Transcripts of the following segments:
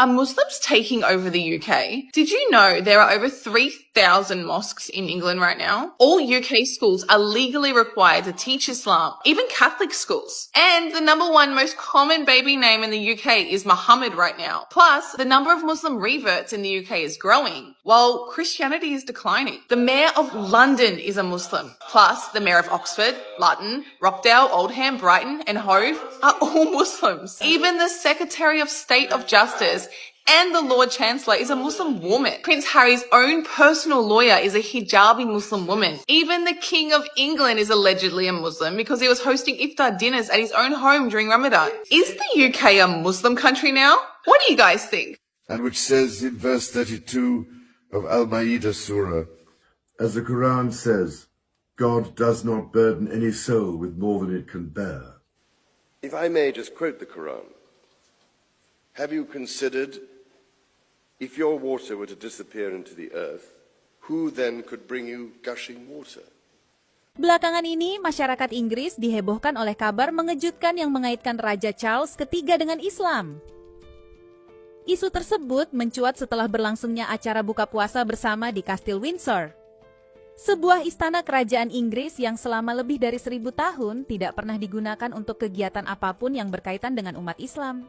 Are Muslims taking over the UK? Did you know there are over 3,000 mosques in England right now? All UK schools are legally required to teach Islam, even Catholic schools. And the number one most common baby name in the UK is Muhammad right now. Plus, the number of Muslim reverts in the UK is growing, while Christianity is declining. The Mayor of London is a Muslim. Plus, the Mayor of Oxford, Lutton, Rockdale, Oldham, Brighton, and Hove are all Muslims. Even the Secretary of State of Justice and the Lord Chancellor is a Muslim woman. Prince Harry's own personal lawyer is a hijabi Muslim woman. Even the King of England is allegedly a Muslim because he was hosting iftar dinners at his own home during Ramadan. Is the UK a Muslim country now? What do you guys think? And which says in verse 32 of Al-Ma'idah Surah, as the Quran says, God does not burden any soul with more than it can bear. If I may just quote the Quran, have you considered if your water were to disappear into the earth, who then could bring you gushing water? Belakangan ini, masyarakat Inggris dihebohkan oleh kabar mengejutkan yang mengaitkan Raja Charles III dengan Islam. Isu tersebut mencuat setelah berlangsungnya acara buka puasa bersama di Kastil Windsor. Sebuah istana kerajaan Inggris yang selama lebih dari 1000 tahun tidak pernah digunakan untuk kegiatan apapun yang berkaitan dengan umat Islam.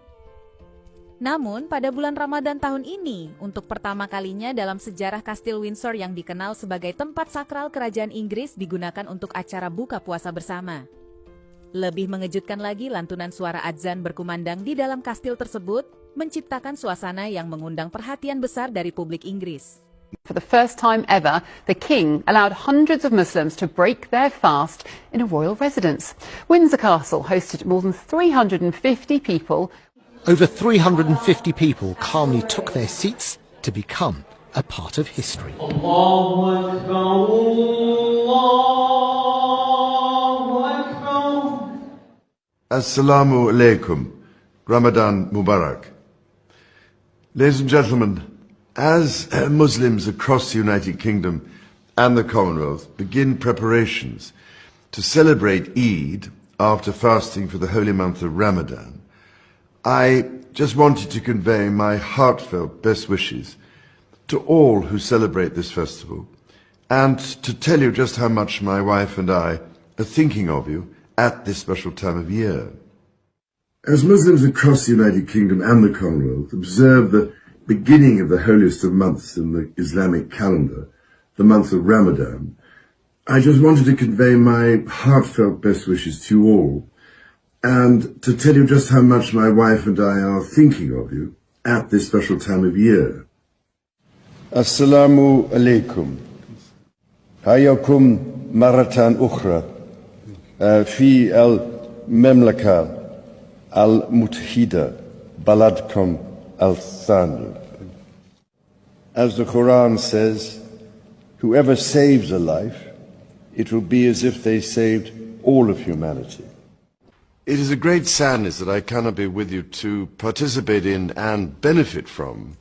Namun, pada bulan Ramadan tahun ini, untuk pertama kalinya dalam sejarah Kastil Windsor yang dikenal sebagai tempat sakral kerajaan Inggris digunakan untuk acara buka puasa bersama. Lebih mengejutkan lagi, lantunan suara adzan berkumandang di dalam kastil tersebut menciptakan suasana yang mengundang perhatian besar dari publik Inggris. For the first time ever, the King allowed hundreds of Muslims to break their fast in a royal residence. Windsor Castle hosted more than 350 people. Over 350 people calmly took their seats to become a part of history. Assalamu alaikum. Ramadan Mubarak. Ladies and gentlemen, as Muslims across the United Kingdom and the Commonwealth begin preparations to celebrate Eid after fasting for the holy month of Ramadan, I just wanted to convey my heartfelt best wishes to all who celebrate this festival and to tell you just how much my wife and I are thinking of you at this special time of year. As Muslims across the United Kingdom and the Commonwealth observe the beginning of the holiest of months in the Islamic calendar, the month of Ramadan, I just wanted to convey my heartfelt best wishes to you all and to tell you just how much my wife and I are thinking of you at this special time of year. Assalamu alaikum. Hayakum maratan ukhra fi al-Mamlaka al-Muthida baladkum al-Thani. As the Quran says, whoever saves a life, it will be as if they saved all of humanity. It is a great sadness that I cannot be with you to participate in and benefit from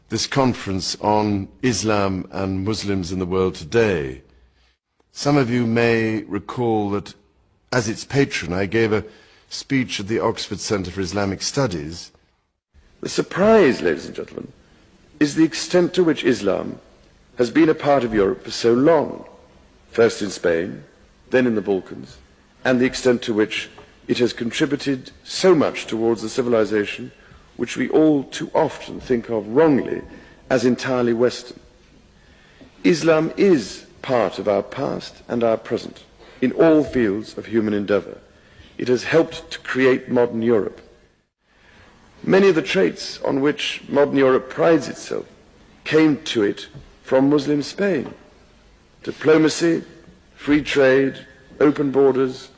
this conference on Islam and Muslims in the world today. Some of you may recall that as its patron I gave a speech at the Oxford Centre for Islamic Studies. The surprise, ladies and gentlemen, is the extent to which Islam has been a part of Europe for so long, first in Spain, then in the Balkans, and the extent to which it has contributed so much towards the civilization which we all too often think of wrongly as entirely Western. Islam is part of our past and our present in all fields of human endeavor. It has helped to create modern Europe. Many of the traits on which modern Europe prides itself came to it from Muslim Spain. Diplomacy, free trade, open borders.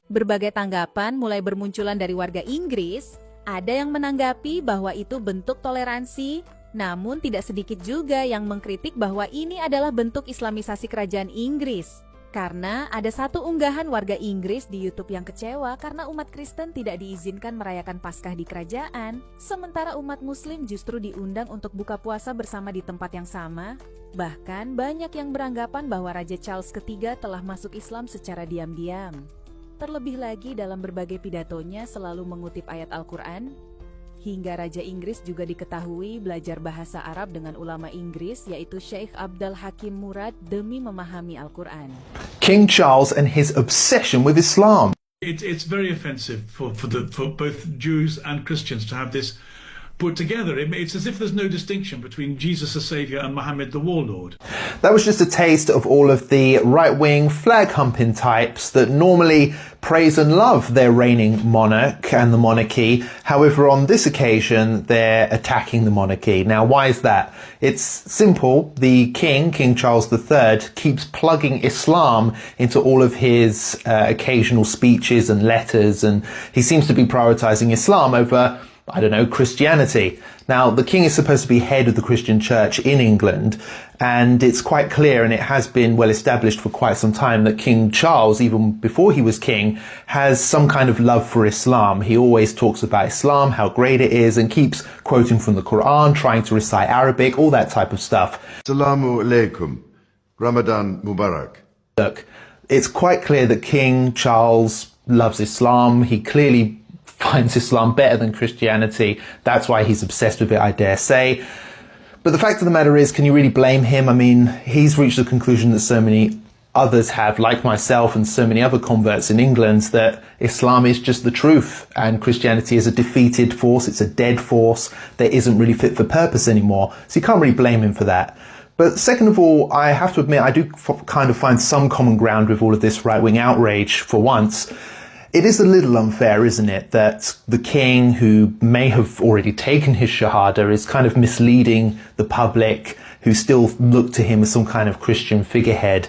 Berbagai tanggapan mulai bermunculan dari warga Inggris. Ada yang menanggapi bahwa itu bentuk toleransi, namun tidak sedikit juga yang mengkritik bahwa ini adalah bentuk islamisasi kerajaan Inggris. Karena ada satu unggahan warga Inggris di YouTube yang kecewa karena umat Kristen tidak diizinkan merayakan Paskah di kerajaan, sementara umat Muslim justru diundang untuk buka puasa bersama di tempat yang sama. Bahkan banyak yang beranggapan bahwa Raja Charles III telah masuk Islam secara diam-diam. Terlebih lagi dalam berbagai pidatonya selalu mengutip ayat Al-Quran, Hingga Raja Inggris juga diketahui belajar bahasa Arab dengan ulama Inggris yaitu Sheikh Abdul Hakim Murad demi memahami Al-Quran. King Charles and his obsession with Islam. It's very offensive for both Jews and Christians to have this put together. It's as if there's no distinction between Jesus the Saviour and Muhammad the Warlord. That was just a taste of all of the right-wing flag-humping types that normally praise and love their reigning monarch and the monarchy. However, on this occasion, they're attacking the monarchy. Now, why is that? It's simple. The king, King Charles III, keeps plugging Islam into all of his occasional speeches and letters, and he seems to be prioritizing Islam over, I don't know, Christianity. Now, the king is supposed to be head of the Christian church in England, and it's quite clear, and it has been well established for quite some time, that King Charles, even before he was king, has some kind of love for Islam. He always talks about Islam, how great it is, and keeps quoting from the Quran, trying to recite Arabic, all that type of stuff. Assalamu alaikum. Ramadan Mubarak. Look, it's quite clear that King Charles loves Islam. He clearly finds Islam better than Christianity. That's why he's obsessed with it, I dare say. But the fact of the matter is, can you really blame him? I mean, he's reached the conclusion that so many others have, like myself and so many other converts in England, that Islam is just the truth and Christianity is a defeated force, it's a dead force that isn't really fit for purpose anymore. So you can't really blame him for that. But second of all, I have to admit, I do kind of find some common ground with all of this right-wing outrage for once. It is a little unfair, isn't it, that the king, who may have already taken his shahada, is kind of misleading the public, who still look to him as some kind of Christian figurehead.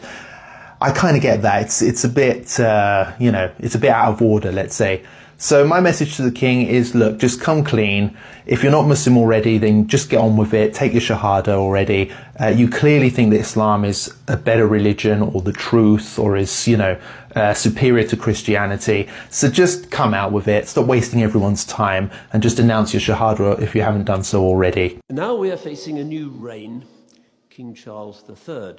I kind of get that. It's a bit, it's a bit out of order, let's say. So my message to the king is, look, just come clean. If you're not Muslim already, then just get on with it. Take your shahada already. You clearly think that Islam is a better religion or the truth or is, superior to Christianity. So just come out with it. Stop wasting everyone's time and just announce your shahada if you haven't done so already. Now we are facing a new reign, King Charles III.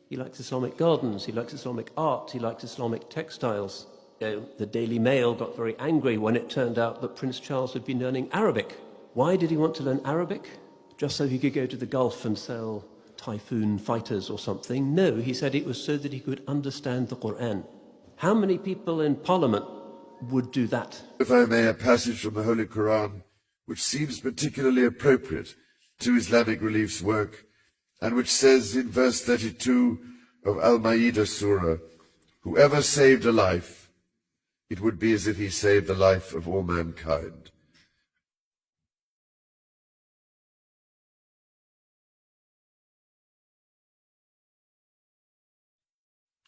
He likes Islamic gardens, he likes Islamic art, he likes Islamic textiles. The Daily Mail got very angry when it turned out that Prince Charles had been learning Arabic. Why did he want to learn Arabic? Just so he could go to the Gulf and sell Typhoon fighters or something? No, he said it was so that he could understand the Quran. How many people in Parliament would do that? If I may, a passage from the Holy Quran, which seems particularly appropriate to Islamic Relief's work, and which says in verse 32 of Al-Ma'idah Surah, whoever saved a life, it would be as if he saved the life of all mankind.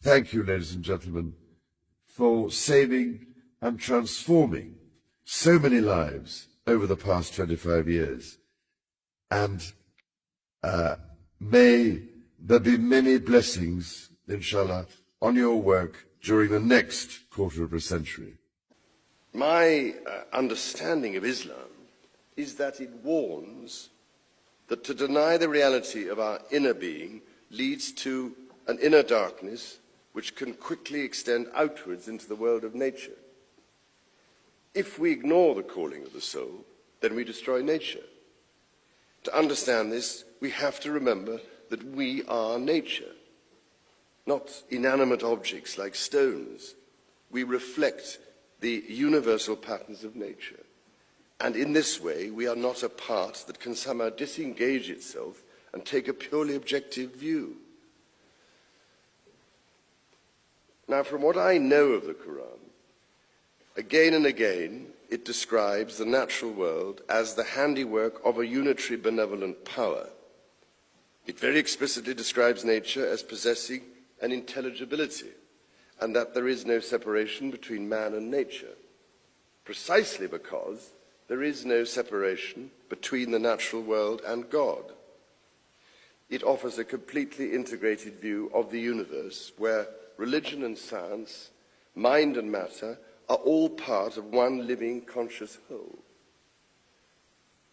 Thank you, ladies and gentlemen, for saving and transforming so many lives over the past 25 years. And may there be many blessings, inshallah, on your work during the next quarter of a century. My understanding of Islam is that it warns that to deny the reality of our inner being leads to an inner darkness which can quickly extend outwards into the world of nature. If we ignore the calling of the soul, then we destroy nature. To understand this, we have to remember that we are nature, not inanimate objects like stones. We reflect the universal patterns of nature. And in this way, we are not a part that can somehow disengage itself and take a purely objective view. Now, from what I know of the Quran, again and again, it describes the natural world as the handiwork of a unitary benevolent power. It very explicitly describes nature as possessing an intelligibility, and that there is no separation between man and nature, precisely because there is no separation between the natural world and God. It offers a completely integrated view of the universe, where religion and science, mind and matter, are all part of one living conscious whole.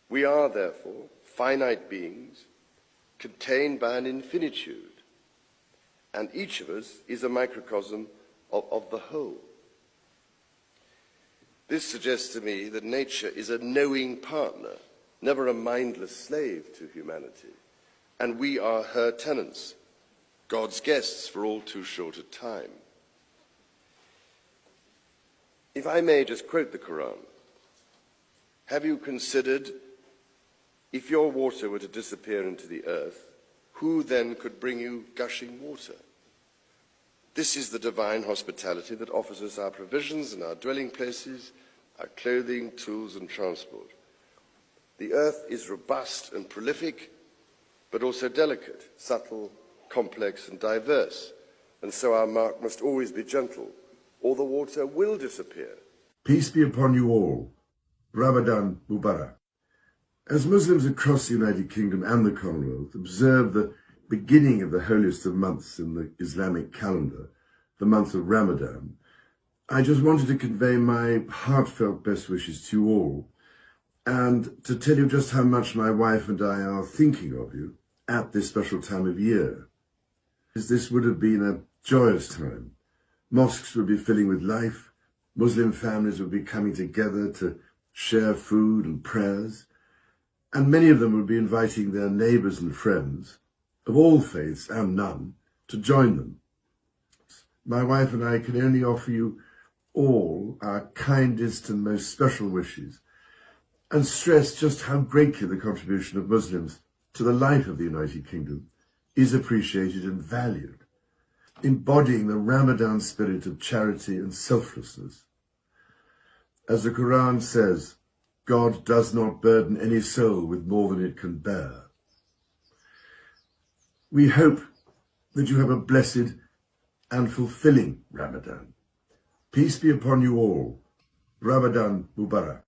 We are, therefore, finite beings contained by an infinitude, and each of us is a microcosm of the whole. This suggests to me that nature is a knowing partner, never a mindless slave to humanity, and we are her tenants, God's guests for all too short a time. If I may just quote the Quran, have you considered, if your water were to disappear into the earth, who then could bring you gushing water? This is the divine hospitality that offers us our provisions and our dwelling places, our clothing, tools and transport. The earth is robust and prolific, but also delicate, subtle, complex and diverse, and so our mark must always be gentle, or the water will disappear. Peace be upon you all. Ramadan Mubarak. As Muslims across the United Kingdom and the Commonwealth observe the beginning of the holiest of months in the Islamic calendar, the month of Ramadan, I just wanted to convey my heartfelt best wishes to you all and to tell you just how much my wife and I are thinking of you at this special time of year. This would have been a joyous time. Mosques would be filling with life, Muslim families would be coming together to share food and prayers, and many of them would be inviting their neighbours and friends of all faiths and none to join them. My wife and I can only offer you all our kindest and most special wishes and stress just how greatly the contribution of Muslims to the life of the United Kingdom is appreciated and valued, embodying the Ramadan spirit of charity and selflessness. As the Quran says, God does not burden any soul with more than it can bear. We hope that you have a blessed and fulfilling Ramadan. Peace be upon you all. Ramadan Mubarak.